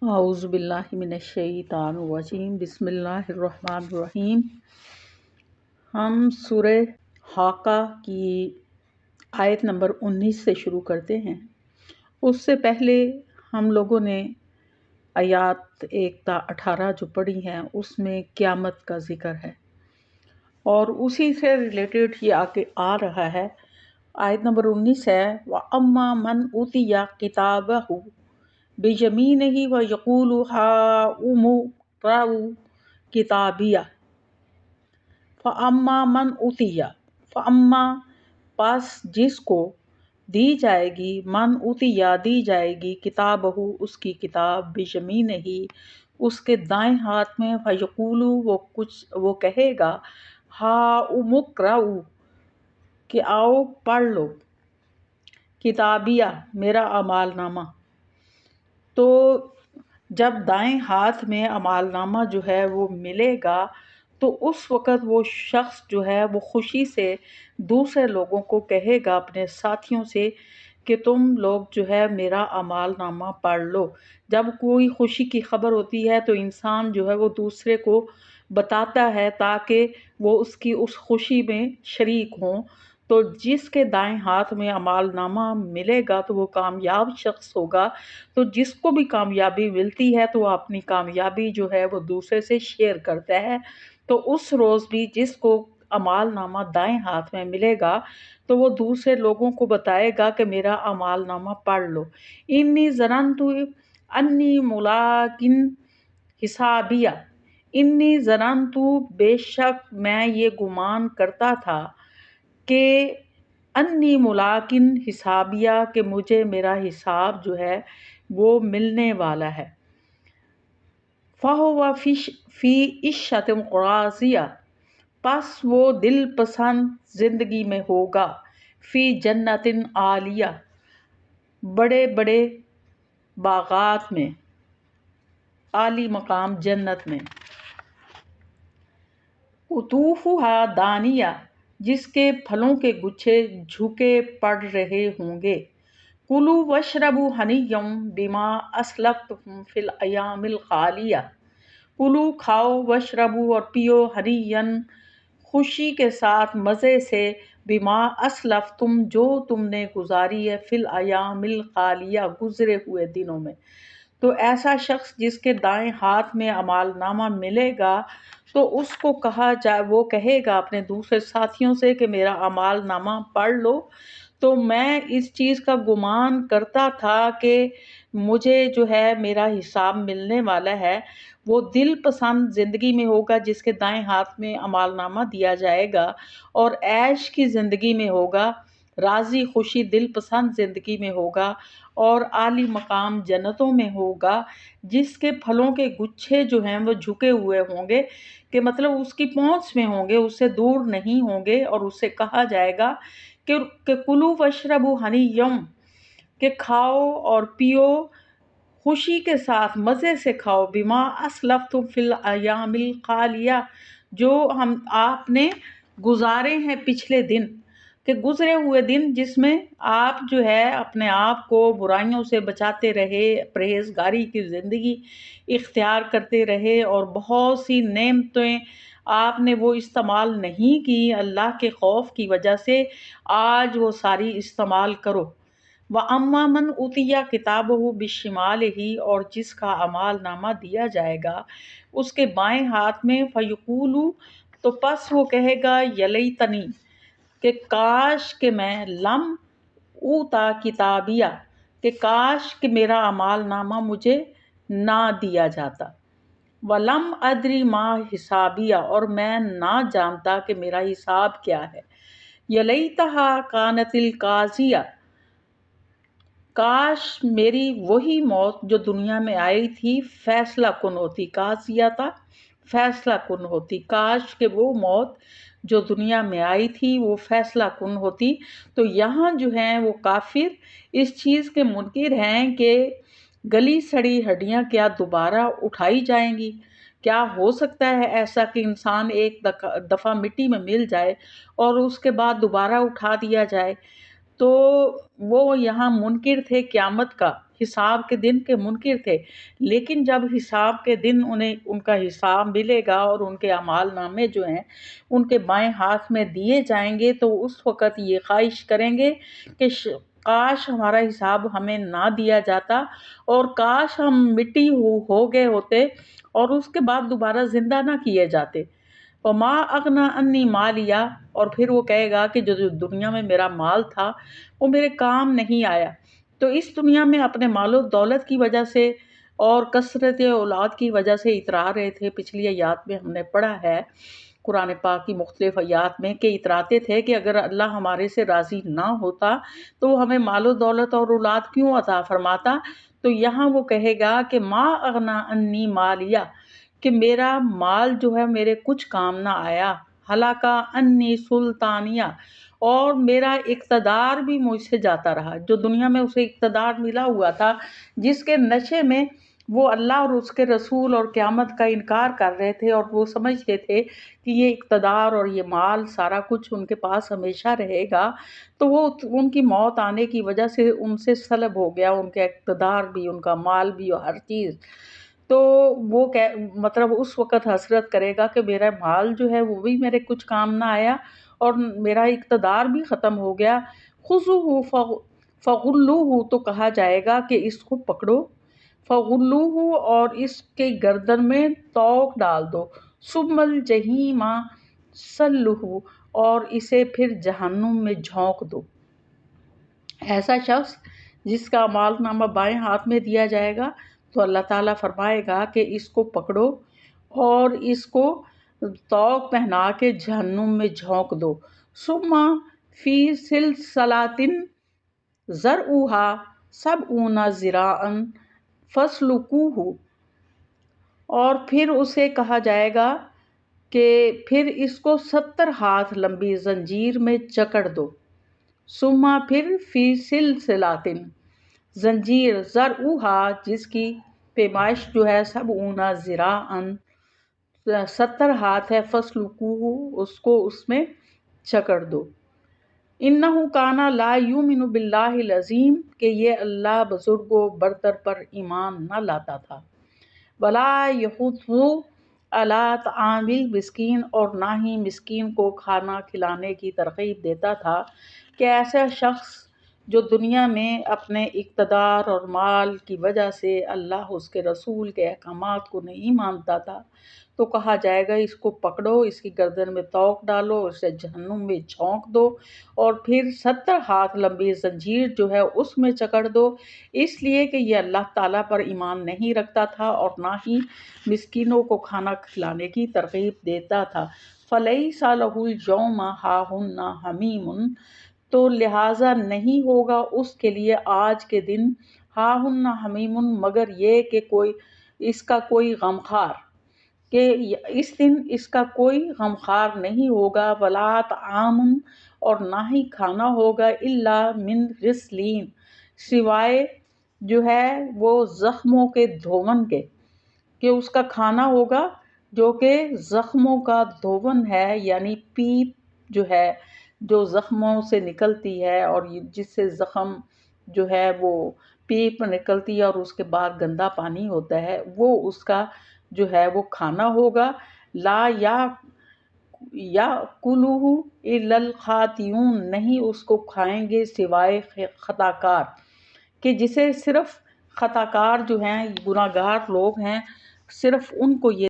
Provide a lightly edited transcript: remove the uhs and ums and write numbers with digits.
اعوذ باللہ من الشیطان الرجیم بسم اللہ الرحمن الرحیم۔ ہم سورہ حاقہ کی آیت نمبر 19 سے شروع کرتے ہیں۔ اس سے پہلے ہم لوگوں نے آیات 1 تا 18 جو پڑھی ہیں اس میں قیامت کا ذکر ہے، اور اسی سے ریلیٹڈ یہ آگے آ رہا ہے۔ آیت نمبر 19 ہے وَأَمَّا مَنْ أُوتِيَ كِتَابَهُ بِيَمِينِهِ وَيَقُولُ هَاؤُمُ اقْرَءُوا كِتَابِيَهْ فَأَمَّا مَنْ أُوتِيَ پس جس کو دی جائے گی، من اوتیا دی جائے گی، کتابہ اس کی کتاب، بِيَمِينِهِ اس کے دائیں ہاتھ میں، فَيَقُولُ وہ کہے گا، هَاؤُمُ اقْرَءُوا کہ آؤ پڑھ لو، کتابیہ میرا اعمال نامہ۔ تو جب دائیں ہاتھ میں اعمال نامہ جو ہے وہ ملے گا تو اس وقت وہ شخص جو ہے وہ خوشی سے دوسرے لوگوں کو کہے گا، اپنے ساتھیوں سے، کہ تم لوگ جو ہے میرا اعمال نامہ پڑھ لو۔ جب کوئی خوشی کی خبر ہوتی ہے تو انسان جو ہے وہ دوسرے کو بتاتا ہے تاکہ وہ اس کی اس خوشی میں شریک ہوں۔ تو جس کے دائیں ہاتھ میں اعمال نامہ ملے گا تو وہ کامیاب شخص ہوگا۔ تو جس کو بھی کامیابی ملتی ہے تو وہ اپنی کامیابی جو ہے وہ دوسرے سے شیئر کرتا ہے۔ تو اس روز بھی جس کو اعمال نامہ دائیں ہاتھ میں ملے گا تو وہ دوسرے لوگوں کو بتائے گا کہ میرا اعمال نامہ پڑھ لو۔ انی ظننت انی ملاق حسابیہ انی ظننت بے شک میں یہ گمان کرتا تھا کہ انی ملاق حسابیہ کہ مجھے میرا حساب جو ہے وہ ملنے والا ہے۔ فَهُوَ فِي عِیشَةٍ رَاضِیَةٍ پس وہ دل پسند زندگی میں ہوگا، فی جنت عالیہ بڑے بڑے باغات میں، عالی مقام جنت میں، قطوفها دانیہ جس کے پھلوں کے گچھے جھکے پڑ رہے ہوں گے، کلوا واشربوا ہنیئا بما اسلفتم فی الایام الخالیہ کلو کھاؤ، واشربوا اور پیو، ہنیئا خوشی کے ساتھ، مزے سے، بما اسلفتم جو تم نے گزاری ہے، فی الایام الخالیہ گزرے ہوئے دنوں میں۔ تو ایسا شخص جس کے دائیں ہاتھ میں اعمال نامہ ملے گا تو اس کو کہا جائے، وہ کہے گا اپنے دوسرے ساتھیوں سے کہ میرا اعمال نامہ پڑھ لو۔ تو میں اس چیز کا گمان کرتا تھا کہ مجھے جو ہے میرا حساب ملنے والا ہے۔ وہ دل پسند زندگی میں ہوگا جس کے دائیں ہاتھ میں اعمال نامہ دیا جائے گا، اور عیش کی زندگی میں ہوگا، راضی خوشی دل پسند زندگی میں ہوگا، اور عالی مقام جنتوں میں ہوگا، جس کے پھلوں کے گچھے جو ہیں وہ جھکے ہوئے ہوں گے، کہ مطلب اس کی پہنچ میں ہوں گے، اس سے دور نہیں ہوں گے، اور اس سے کہا جائے گا کہ کلوا واشربوا ہنیئا کہ کھاؤ اور پیو خوشی کے ساتھ، مزے سے کھاؤ، بما اسلفتم فی الایام الخالیہ جو آپ نے گزارے ہیں پچھلے دن، کہ گزرے ہوئے دن جس میں آپ جو ہے اپنے آپ کو برائیوں سے بچاتے رہے، پرہیزگاری کی زندگی اختیار کرتے رہے، اور بہت سی نعمتیں آپ نے وہ استعمال نہیں کی اللہ کے خوف کی وجہ سے، آج وہ ساری استعمال کرو۔ وَأَمَّا مَنْ أُوتِیَ کِتَابَهُ بِشِمَالِهِ اور جس کا اعمال نامہ دیا جائے گا اس کے بائیں ہاتھ میں، فَيَقُولُ تو پس وہ کہے گا، یَلیتنی کہ کاش کہ میں، لم اوتا کتابیہ کہ کاش کہ میرا اعمال نامہ مجھے نہ دیا جاتا، وَلَمْ أَدْرِ مَا حِسَابِیہ اور میں نہ جانتا کہ میرا حساب کیا ہے، یَلیتہا کانت القاضیہ کاش میری وہی موت جو دنیا میں آئی تھی فیصلہ کن ہوتی، قاضیہ تھا فیصلہ کن ہوتی، کاش کہ وہ موت جو دنیا میں آئی تھی وہ فیصلہ کن ہوتی۔ تو یہاں جو ہیں وہ کافر اس چیز کے منکر ہیں کہ گلی سڑی ہڈیاں کیا دوبارہ اٹھائی جائیں گی؟ کیا ہو سکتا ہے ایسا کہ انسان ایک دفعہ مٹی میں مل جائے اور اس کے بعد دوبارہ اٹھا دیا جائے؟ تو وہ یہاں منکر تھے قیامت کا، حساب کے دن کے منکر تھے، لیکن جب حساب کے دن انہیں ان کا حساب ملے گا اور ان کے اعمال نامے جو ہیں ان کے بائیں ہاتھ میں دیے جائیں گے تو اس وقت یہ خواہش کریں گے کہ کاش ہمارا حساب ہمیں نہ دیا جاتا اور کاش ہم مٹی ہو گئے ہوتے اور اس کے بعد دوبارہ زندہ نہ کیے جاتے۔ وما اغنا انی مالیا، اور پھر وہ کہے گا کہ جو دنیا میں میرا مال تھا وہ میرے کام نہیں آیا۔ تو اس دنیا میں اپنے مال و دولت کی وجہ سے اور کثرت اولاد کی وجہ سے اترا رہے تھے۔ پچھلی آیات میں ہم نے پڑھا ہے قرآن پاک کی مختلف آیات میں کہ اتراتے تھے کہ اگر اللہ ہمارے سے راضی نہ ہوتا تو وہ ہمیں مال و دولت اور اولاد کیوں عطا فرماتا۔ تو یہاں وہ کہے گا کہ ما اغنا انی مالیا، کہ میرا مال جو ہے میرے کچھ کام نہ آیا، ہلاکا انی سلطانیہ، اور میرا اقتدار بھی مجھ سے جاتا رہا۔ جو دنیا میں اسے اقتدار ملا ہوا تھا، جس کے نشے میں وہ اللہ اور اس کے رسول اور قیامت کا انکار کر رہے تھے اور وہ سمجھتے تھے کہ یہ اقتدار اور یہ مال سارا کچھ ان کے پاس ہمیشہ رہے گا، تو وہ ان کی موت آنے کی وجہ سے ان سے سلب ہو گیا، ان کا اقتدار بھی، ان کا مال بھی اور ہر چیز۔ تو وہ مطلب اس وقت حسرت کرے گا کہ میرا مال جو ہے وہ بھی میرے کچھ کام نہ آیا اور میرا اقتدار بھی ختم ہو گیا۔ خذوہ فغلوہ، تو کہا جائے گا کہ اس کو پکڑو، فغلوہ، اور اس کے گردن میں توق ڈال دو، ثم الجحیم صلوہ، اور اسے پھر جہنم میں جھونک دو۔ ایسا شخص جس کا اعمال نامہ بائیں ہاتھ میں دیا جائے گا تو اللہ تعالیٰ فرمائے گا کہ اس کو پکڑو اور اس کو طوق پہنا کے جہنم میں جھونک دو۔ ثم فی سلسلۃ ذرعھا سبعون ذراعا فاسلکوہ، اور پھر اسے کہا جائے گا کہ پھر اس کو 70 ہاتھ لمبی زنجیر میں جکڑ دو۔ ثم پھر فی سلسلۃ، زنجیر ذرعھا جس کی پیمائش جو ہے 70 ذراعا 70 ہاتھ ہے، فاسلکوہ اس کو اس میں جکڑ دو۔ انہ کان لا یؤمن باللہ العظیم، کہ یہ اللہ بزرگ و برتر پر ایمان نہ لاتا تھا۔ ولا یحض علی طعام المسکین، اور نہ ہی مسکین کو کھانا کھلانے کی ترغیب دیتا تھا۔ کہ ایسا شخص جو دنیا میں اپنے اقتدار اور مال کی وجہ سے اللہ اس کے رسول کے احکامات کو نہیں مانتا تھا، تو کہا جائے گا اس کو پکڑو، اس کی گردن میں توق ڈالو، اسے جہنم میں جھونک دو اور پھر 70 ہاتھ لمبی زنجیر جو ہے اس میں جکڑ دو، اس لیے کہ یہ اللہ تعالیٰ پر ایمان نہیں رکھتا تھا اور نہ ہی مسکینوں کو کھانا کھلانے کی ترغیب دیتا تھا۔ فلیس لہ الیوم ہاہنا حمیم، تو لہٰذا نہیں ہوگا اس کے لیے آج کے دن ہاہنا حمیم، مگر یہ کہ اس کا کوئی غمخوار، کہ اس دن اس کا کوئی غمخوار نہیں ہوگا۔ ولا طعام، اور نہ ہی کھانا ہوگا، الا من غسلین، سوائے جو ہے وہ زخموں کے دھون کے، کہ اس کا کھانا ہوگا جو کہ زخموں کا دھون ہے، یعنی پیپ جو ہے جو زخموں سے نکلتی ہے اور جس سے زخم جو ہے وہ پیپ نکلتی ہے اور اس کے بعد گندا پانی ہوتا ہے، وہ اس کا جو ہے وہ کھانا ہوگا۔ لا یاکلہ الا الخاطئون، نہیں اس کو کھائیں گے سوائے خطا کار، کہ جسے صرف خطا کار جو ہیں، گناہ گار لوگ ہیں، صرف ان کو یہ